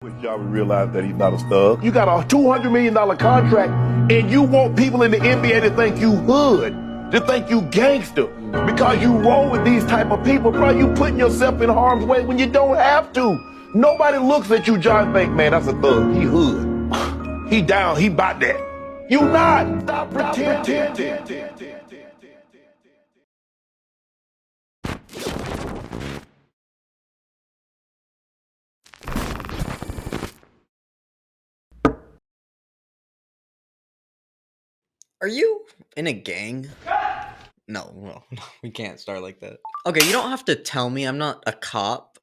Ja would realize that he's not a stud. You got a $200 million contract, and you want people in the NBA to think you hood, to think you gangster, because you roll with these type of people, bro. You putting yourself in harm's way when you don't have to. Nobody looks at you, John, and think, man, that's a thug. He hood. He down. He about that. You not. Stop pretending. Are you in a gang? No, we can't start like that. Okay, you don't have to tell me, I'm not a cop.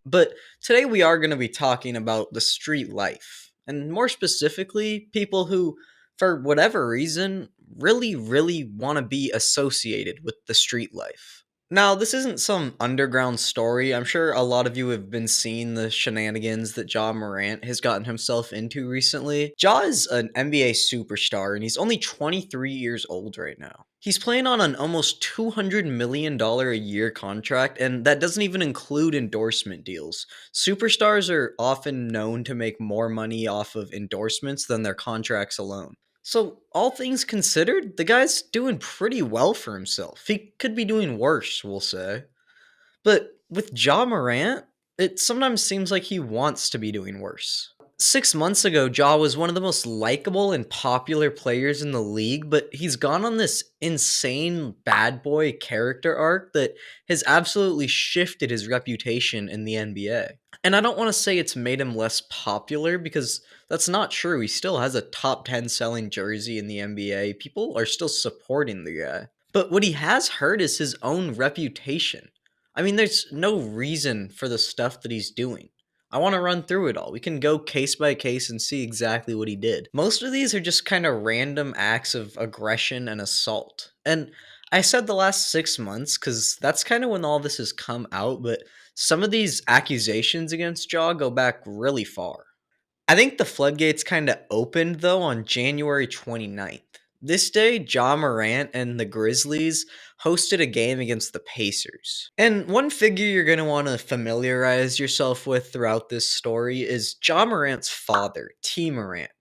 But today we are going to be talking about the street life. And more specifically, people who, for whatever reason, really want to be associated with the street life. Now, this isn't some underground story. I'm sure a lot of you have been seeing the shenanigans that Ja Morant has gotten himself into recently. Ja is an NBA superstar, and he's only 23 years old right now. He's playing on an almost $200 million a year contract, and that doesn't even include endorsement deals. Superstars are often known to make more money off of endorsements than their contracts alone. So, all things considered, the guy's doing pretty well for himself. He could be doing worse, we'll say. But with Ja Morant, it sometimes seems like he wants to be doing worse. 6 months ago, Ja was one of the most likable and popular players in the league, but he's gone on this insane bad boy character arc that has absolutely shifted his reputation in the NBA. And I don't want to say it's made him less popular because that's not true. He still has a top 10 selling jersey in the NBA. People are still supporting the guy. But what he has hurt is his own reputation. I mean, there's no reason for the stuff that he's doing. I want to run through it all. We can go case by case and see exactly what he did. Most of these are just kind of random acts of aggression and assault. And I said the last 6 months because that's kind of when all this has come out, but some of these accusations against Ja go back really far. I think the floodgates kind of opened though on January 29th. This day, Ja Morant and the Grizzlies hosted a game against the Pacers. And one figure you're going to want to familiarize yourself with throughout this story is Ja Morant's father, T. Morant.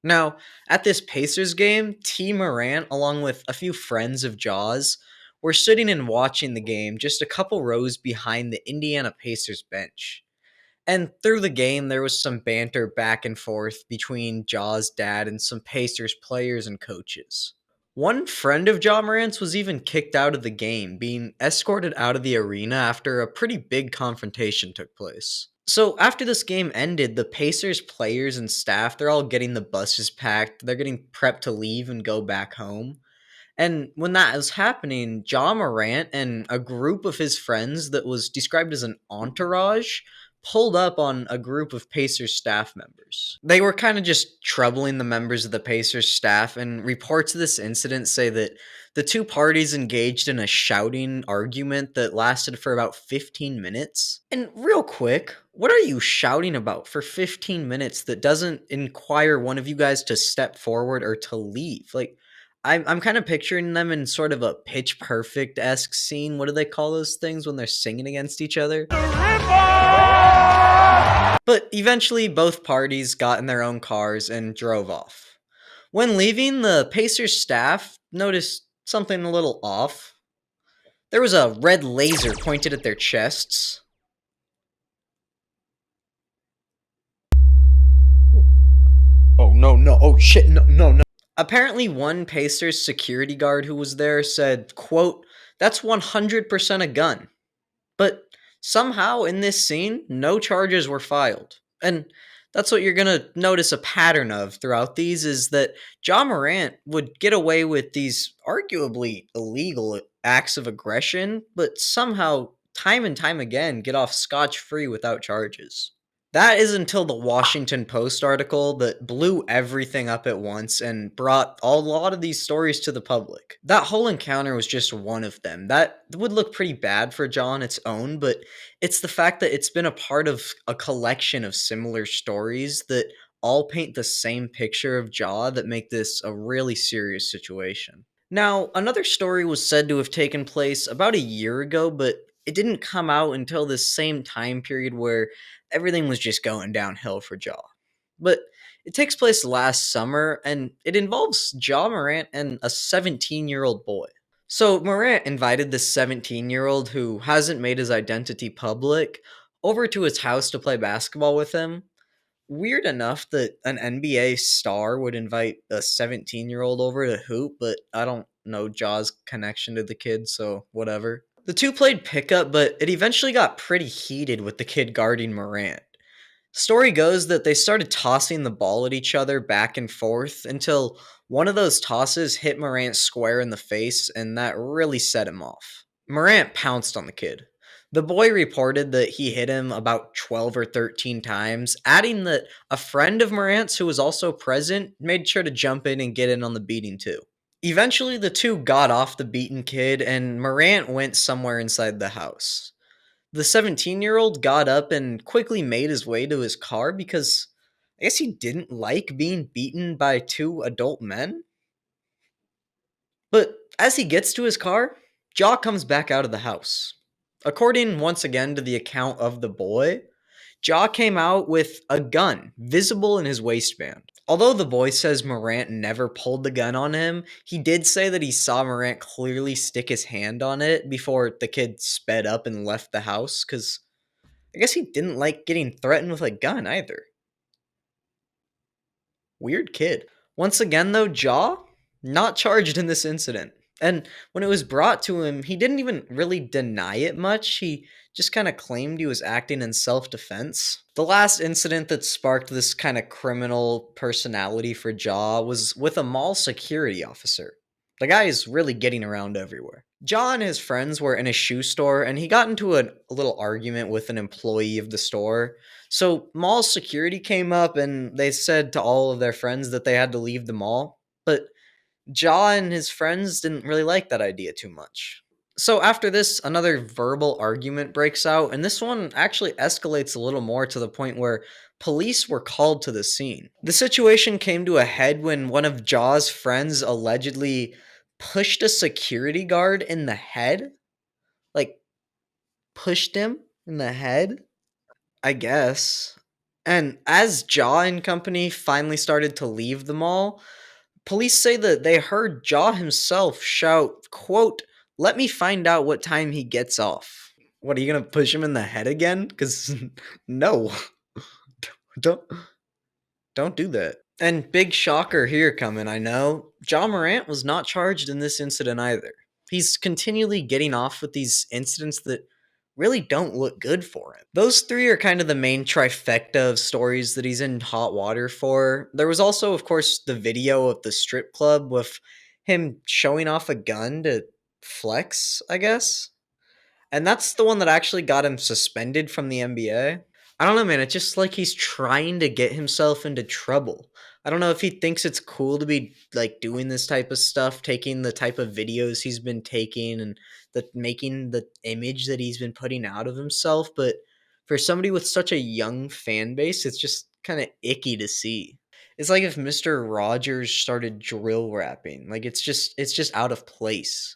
Now, at this Pacers game, T. Morant, along with a few friends of Ja's, were sitting and watching the game just a couple rows behind the Indiana Pacers bench. And through the game, there was some banter back and forth between Ja's dad and some Pacers players and coaches. One friend of Ja Morant's was even kicked out of the game, being escorted out of the arena after a pretty big confrontation took place. So after this game ended, the Pacers players and staff, they're all getting the buses packed, they're getting prepped to leave and go back home. And when that was happening, Ja Morant and a group of his friends that was described as an entourage pulled up on a group of Pacers staff members. They were kind of just troubling the members of the Pacers staff, and reports of this incident say that the two parties engaged in a shouting argument that lasted for about 15 minutes. And real quick, what are you shouting about for 15 minutes that doesn't inquire one of you guys to step forward or to leave? Like, I'm kind of picturing them in sort of a Pitch Perfect-esque scene. What do they call those things when they're singing against each other? But eventually, both parties got in their own cars and drove off. When leaving, the Pacers staff noticed something a little off. There was a red laser pointed at their chests. Oh, no. Oh, shit, no. Apparently, one Pacers security guard who was there said, quote, "That's 100% a gun." But somehow in this scene, no charges were filed. And that's what you're going to notice a pattern of throughout these is that Ja Morant would get away with these arguably illegal acts of aggression, but somehow, time and time again, get off scotch-free without charges. That is until the Washington Post article that blew everything up at once and brought a lot of these stories to the public. That whole encounter was just one of them. That would look pretty bad for Ja on its own, but it's the fact that it's been a part of a collection of similar stories that all paint the same picture of Ja that make this a really serious situation. Now, another story was said to have taken place about a year ago, but it didn't come out until this same time period where everything was just going downhill for Ja. But it takes place last summer, and it involves Ja Morant and a 17-year-old boy. So Morant invited this 17-year-old who hasn't made his identity public over to his house to play basketball with him. Weird enough that an NBA star would invite a 17-year-old over to hoop, but I don't know Ja's connection to the kid, so whatever. The two played pickup, but it eventually got pretty heated with the kid guarding Morant. Story goes that they started tossing the ball at each other back and forth until one of those tosses hit Morant square in the face, and that really set him off. Morant pounced on the kid. The boy reported that he hit him about 12 or 13 times, adding that a friend of Morant's who was also present made sure to jump in and get in on the beating too. Eventually, the two got off the beaten kid, and Morant went somewhere inside the house. The 17-year-old got up and quickly made his way to his car because I guess he didn't like being beaten by two adult men. But as he gets to his car, Ja comes back out of the house. According once again to the account of the boy, Ja came out with a gun visible in his waistband. Although the boy says Morant never pulled the gun on him, he did say that he saw Morant clearly stick his hand on it before the kid sped up and left the house, because I guess he didn't like getting threatened with a gun either. Weird kid. Once again, though, Ja, not charged in this incident. And when it was brought to him, he didn't even really deny it much. He just kind of claimed he was acting in self defense. The last incident that sparked this kind of criminal personality for Ja was with a mall security officer. The guy is really getting around everywhere. Ja and his friends were in a shoe store, and he got into a little argument with an employee of the store. So, mall security came up and they said to all of their friends that they had to leave the mall. But Ja and his friends didn't really like that idea too much. So, after this, another verbal argument breaks out, and this one actually escalates a little more to the point where police were called to the scene. The situation came to a head when one of Ja's friends allegedly pushed a security guard in the head. Like, pushed him in the head? I guess. And as Ja and company finally started to leave the mall, police say that they heard Ja himself shout, quote, "Let me find out what time he gets off." What, are you gonna push him in the head again? Because no, don't don't do that. And big shocker here coming, I know. Ja Morant was not charged in this incident either. He's continually getting off with these incidents that really don't look good for him. Those three are kind of the main trifecta of stories that he's in hot water for. There was also, of course, the video of the strip club with him showing off a gun to flex, I guess. And that's the one that actually got him suspended from the NBA. I don't know, man. It's just like he's trying to get himself into trouble. I don't know if he thinks it's cool to be like doing this type of stuff, taking the type of videos he's been taking and making the image that he's been putting out of himself, but for somebody with such a young fan base, it's just kind of icky to see. It's like if Mr. Rogers started drill rapping. Like it's just out of place.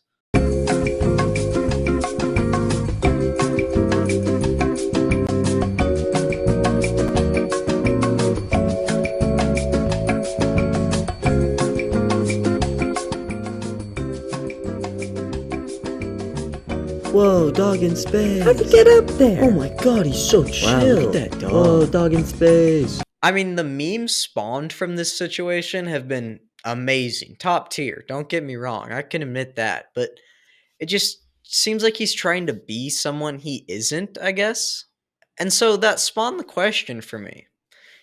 Whoa, dog in space. How'd you get up there? Oh my god, he's so chill. Wow, look at that dog. Whoa, dog in space. I mean, the memes spawned from this situation have been amazing, top tier. Don't get me wrong, I can admit that, but it just seems like he's trying to be someone he isn't, I guess. And so that spawned the question for me.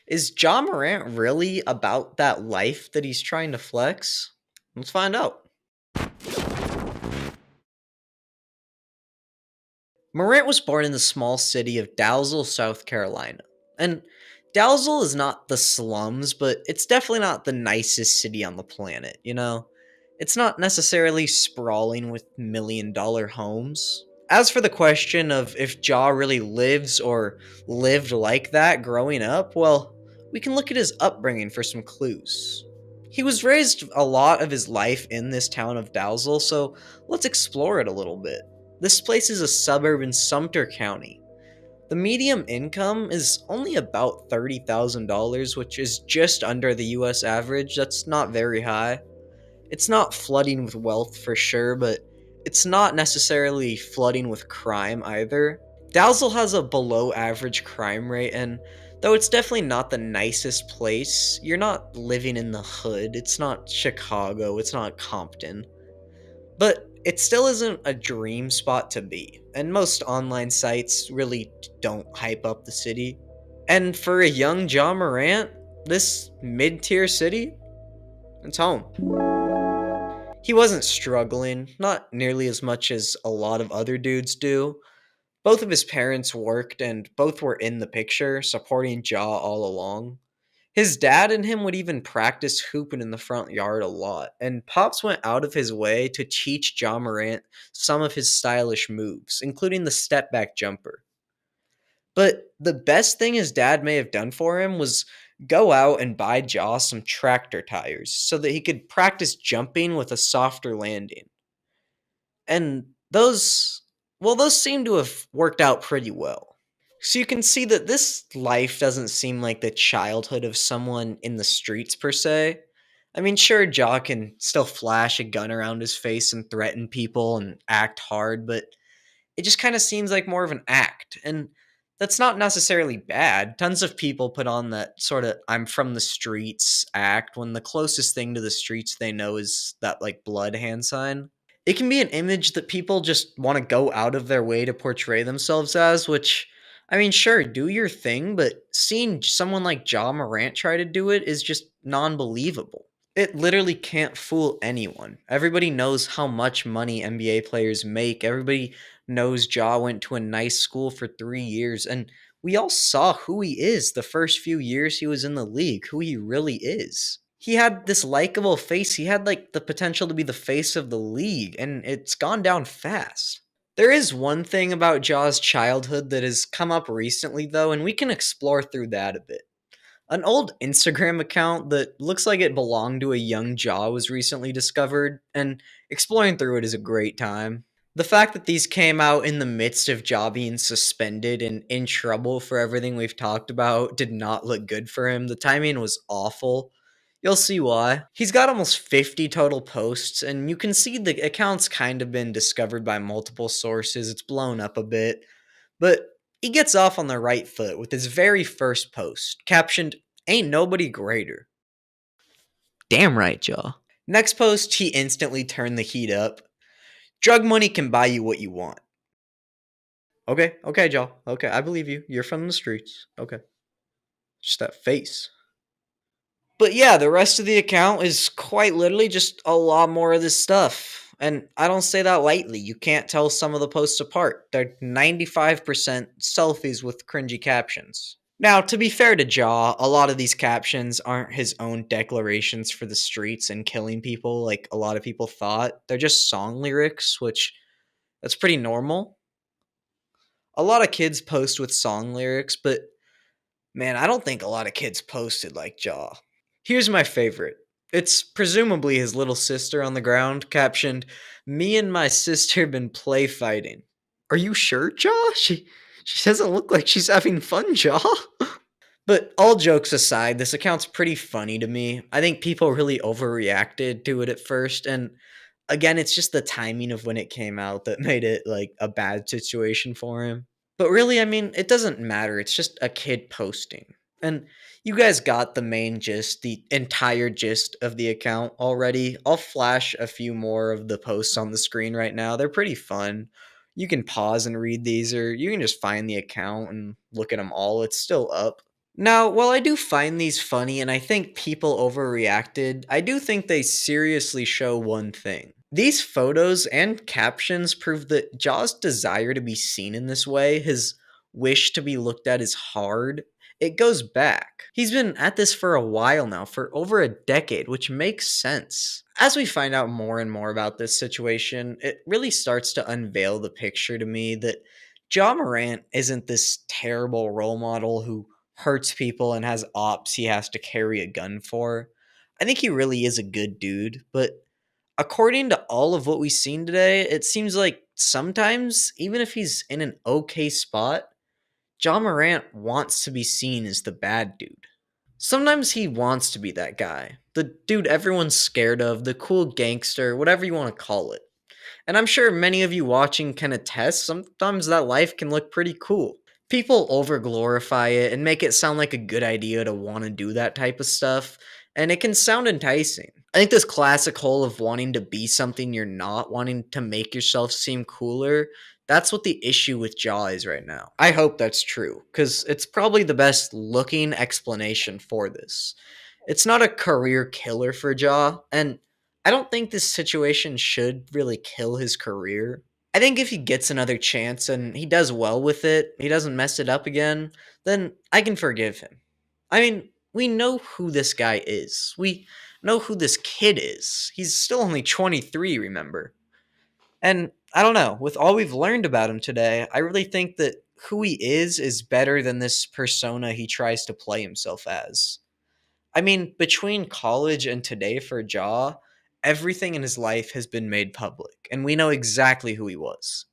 Is Ja Morant really about that life that he's trying to flex? Let's find out. Morant was born in the small city of Dalzell, South Carolina. And Dalzell is not the slums, but it's definitely not the nicest city on the planet, you know? It's not necessarily sprawling with $1 million homes. As for the question of if Ja really lives or lived like that growing up, well, we can look at his upbringing for some clues. He was raised a lot of his life in this town of Dalzell, so let's explore it a little bit. This place is a suburb in Sumter County. The median income is only about $30,000, which is just under the US average. That's not very high. It's not flooding with wealth for sure, but it's not necessarily flooding with crime either. Dalzell has a below average crime rate, and though it's definitely not the nicest place, you're not living in the hood. It's not Chicago, it's not Compton. But it still isn't a dream spot to be, and most online sites really don't hype up the city. And for a young Ja Morant, this mid tier city, it's home. He wasn't struggling, not nearly as much as a lot of other dudes do. Both of his parents worked and both were in the picture, supporting Ja all along. His dad and him would even practice hooping in the front yard a lot, and Pops went out of his way to teach Ja Morant some of his stylish moves, including the step back jumper. But the best thing his dad may have done for him was go out and buy Ja some tractor tires so that he could practice jumping with a softer landing. And those seem to have worked out pretty well. So you can see that this life doesn't seem like the childhood of someone in the streets per se. I mean, sure, Ja can still flash a gun around his face and threaten people and act hard, but it just kind of seems like more of an act. And that's not necessarily bad. Tons of people put on that sort of I'm from the streets act when the closest thing to the streets they know is that like blood hand sign. It can be an image that people just want to go out of their way to portray themselves as, which, I mean, sure, do your thing, but seeing someone like Ja Morant try to do it is just non believable. It literally can't fool anyone. Everybody knows how much money NBA players make. Everybody knows Ja went to a nice school for 3 years, and we all saw who he is the first few years he was in the league, who he really is. He had this likable face. He had like the potential to be the face of the league, and it's gone down fast. There is one thing about Ja's childhood that has come up recently, though, and we can explore through that a bit. An old Instagram account that looks like it belonged to a young Ja was recently discovered, and exploring through it is a great time. The fact that these came out in the midst of Ja being suspended and in trouble for everything we've talked about did not look good for him. The timing was awful. You'll see why. He's got almost 50 total posts, and you can see the account's kind of been discovered by multiple sources. It's blown up a bit. But he gets off on the right foot with his very first post, captioned, "Ain't nobody greater." Damn right, Ja. Next post, he instantly turned the heat up. "Drug money can buy you what you want." Okay, Ja. Okay, I believe you. You're from the streets. Okay. Just that face. But yeah, the rest of the account is quite literally just a lot more of this stuff. And I don't say that lightly. You can't tell some of the posts apart. They're 95% selfies with cringy captions. Now, to be fair to Ja, a lot of these captions aren't his own declarations for the streets and killing people like a lot of people thought. They're just song lyrics, which that's pretty normal. A lot of kids post with song lyrics, but man, I don't think a lot of kids posted like Ja. Here's my favorite. It's presumably his little sister on the ground, captioned, "Me and my sister been play fighting." Are you sure, Ja? She doesn't look like she's having fun, Ja. But all jokes aside, this account's pretty funny to me. I think people really overreacted to it at first, and again, it's just the timing of when it came out that made it like a bad situation for him. But really, I mean, it doesn't matter. It's just a kid posting. And you guys got the main gist, the entire gist of the account already. I'll flash a few more of the posts on the screen right now. They're pretty fun. You can pause and read these, or you can just find the account and look at them all. It's still up. Now, while I do find these funny and I think people overreacted, I do think they seriously show one thing. These photos and captions prove that Ja's desire to be seen in this way, his wish to be looked at as hard, it goes back. He's been at this for a while now, for over a decade, which makes sense. As we find out more and more about this situation, it really starts to unveil the picture to me that Ja Morant isn't this terrible role model who hurts people and has ops he has to carry a gun for. I think he really is a good dude, but according to all of what we've seen today, it seems like sometimes, even if he's in an okay spot, Ja Morant wants to be seen as the bad dude. Sometimes he wants to be that guy, the dude everyone's scared of, the cool gangster, whatever you want to call it. And I'm sure many of you watching can attest, sometimes that life can look pretty cool. People overglorify it and make it sound like a good idea to want to do that type of stuff, and it can sound enticing. I think this classic whole of wanting to be something you're not, wanting to make yourself seem cooler, that's what the issue with Ja is right now. I hope that's true, because it's probably the best looking explanation for this. It's not a career killer for Ja, and I don't think this situation should really kill his career. I think if he gets another chance and he does well with it, he doesn't mess it up again, then I can forgive him. I mean, we know who this guy is. We know who this kid is. He's still only 23, remember? And I don't know, with all we've learned about him today, I really think that who he is better than this persona he tries to play himself as. I mean, between college and today for Ja, everything in his life has been made public, and we know exactly who he was.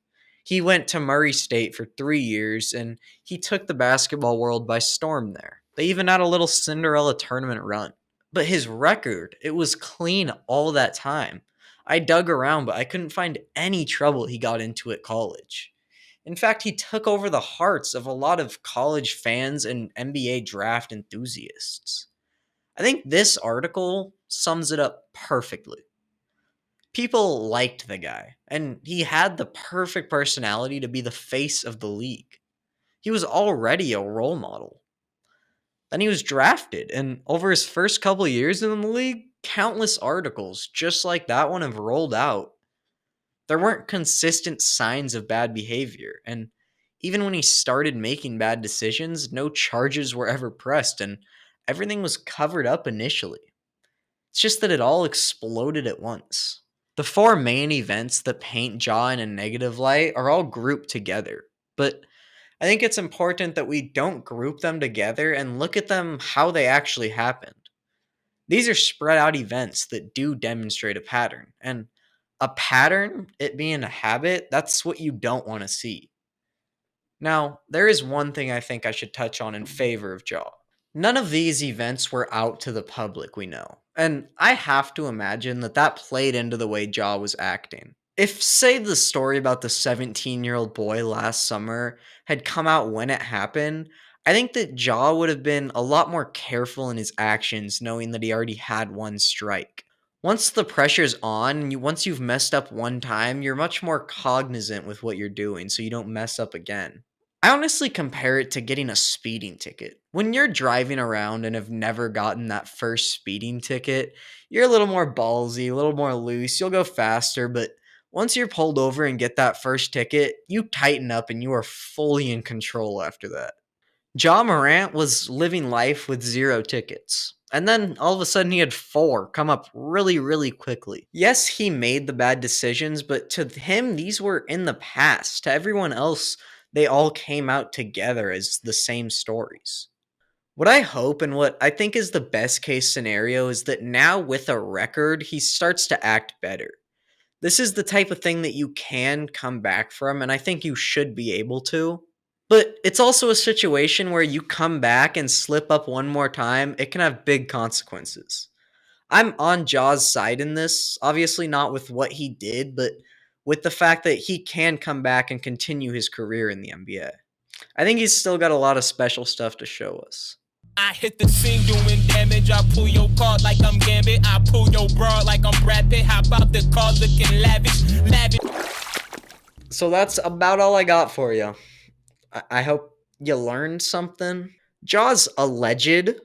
He went to Murray State for 3 years, and he took the basketball world by storm there. They even had a little Cinderella tournament run. But his record, it was clean all that time. I dug around, but I couldn't find any trouble he got into at college. In fact, he took over the hearts of a lot of college fans and NBA draft enthusiasts. I think this article sums it up perfectly. People liked the guy, and he had the perfect personality to be the face of the league. He was already a role model. Then he was drafted, and over his first couple years in the league, countless articles just like that one have rolled out. There weren't consistent signs of bad behavior, and even when he started making bad decisions, no charges were ever pressed, and everything was covered up initially. It's just that it all exploded at once. The four main events that paint Ja in a negative light are all grouped together, but I think it's important that we don't group them together and look at them how they actually happened. These are spread out events that do demonstrate a pattern, and a pattern, it being a habit, that's what you don't want to see. Now, there is one thing I think I should touch on in favor of Ja. None of these events were out to the public, we know. And I have to imagine that that played into the way Ja was acting. If, say, the story about the 17-year-old boy last summer had come out when it happened, I think that Ja would have been a lot more careful in his actions, knowing that he already had one strike. Once the pressure's on, and once you've messed up one time, you're much more cognizant with what you're doing so you don't mess up again. I honestly compare it to getting a speeding ticket. When you're driving around and have never gotten that first speeding ticket, you're a little more ballsy, a little more loose, you'll go faster, but once you're pulled over and get that first ticket, you tighten up and you are fully in control after that. Ja Morant was living life with 0 tickets. And then all of a sudden he had 4 come up really, really quickly. Yes, he made the bad decisions, but to him, these were in the past. To everyone else, they all came out together as the same stories. What I hope and what I think is the best case scenario is that now with a record, he starts to act better. This is the type of thing that you can come back from, and I think you should be able to. But it's also a situation where you come back and slip up one more time, it can have big consequences. I'm on Ja's side in this, obviously not with what he did, but with the fact that he can come back and continue his career in the NBA. I think he's still got a lot of special stuff to show us. I hit the scene doing damage. I pull your card like I'm Gambit. I pull your bra like I'm Brad Pitt. Hop out the car looking lavish. So that's about all I got for you. I hope you learned something. Ja's alleged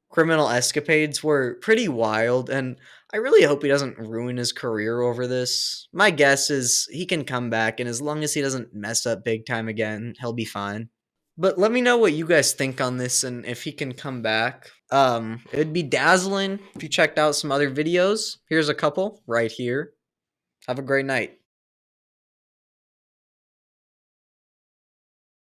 criminal escapades were pretty wild, and I really hope he doesn't ruin his career over this. My guess is he can come back, and as long as he doesn't mess up big time again, he'll be fine. But let me know what you guys think on this and if he can come back. It'd be dazzling if you checked out some other videos. Here's a couple right here. Have a great night.